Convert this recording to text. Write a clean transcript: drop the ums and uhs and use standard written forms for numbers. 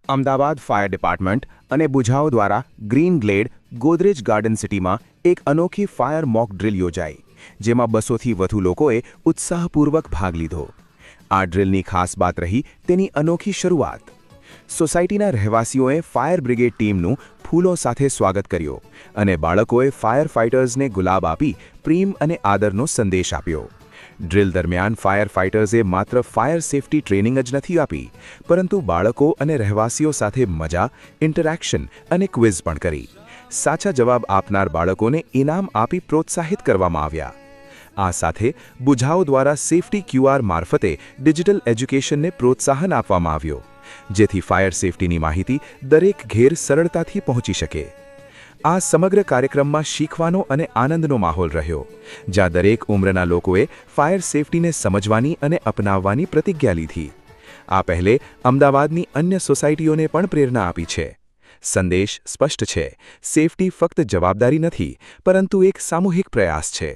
Ahmedabad fire department અને બુઝાઉ દ્વારા green glad Godrej garden સિટીમાં એક અનોખી ફાયર મોક ડ્રિલ યોજાઈ, જેમાં 200થી વધુ લોકોએ ઉત્સાહપૂર્વક ભાગ લીધો। આ ડ્રિલની ખાસ વાત રહી તેની અનોખી શરૂઆત। સોસાયટીના રહેવાસીઓએ ફાયર બ્રિગેડ ટીમનું ફૂલો સાથે સ્વાગત કર્યું અને બાળકોએ ફાયર ફાઇટર્સને ગુલાબ આપી પ્રેમ અને આદરનો સંદેશ આપ્યો। ડ્રિલ દરમિયાન ફાયર ફાઇટર્સે માત્ર ફાયર સેફટી ટ્રેનિંગ જ નથી આપી, પરંતુ બાળકો અને રહેવાસીઓ સાથે મજા, ઇન્ટરેક્શન અને ક્વિઝ પણ કરી। સાચા જવાબ આપનાર બાળકોને ઇનામ આપી પ્રોત્સાહિત કરવામાં આવ્યા। આ સાથે બુઝાઉ દ્વારા સેફટી ક્યુઆર મારફતે ડિજિટલ એજ્યુકેશનને પ્રોત્સાહન આપવામાં આવ્યું, જેથી ફાયર સેફટીની માહિતી દરેક ઘેર સરળતાથી પહોંચી શકે। આ સમગ્ર કાર્યક્રમમાં શીખવાનો અને આનંદનો માહોલ રહ્યો, જ્યાં દરેક ઉંમરના લોકોએ ફાયર સેફટીને સમજવાની અને અપનાવવાની પ્રતિજ્ઞા લીધી। આ પહેલે અમદાવાદની અન્ય સોસાયટીઓને પણ પ્રેરણા આપી છે। સંદેશ સ્પષ્ટ છે, સેફટી ફક્ત જવાબદારી નથી, પરંતુ એક સામૂહિક પ્રયાસ છે।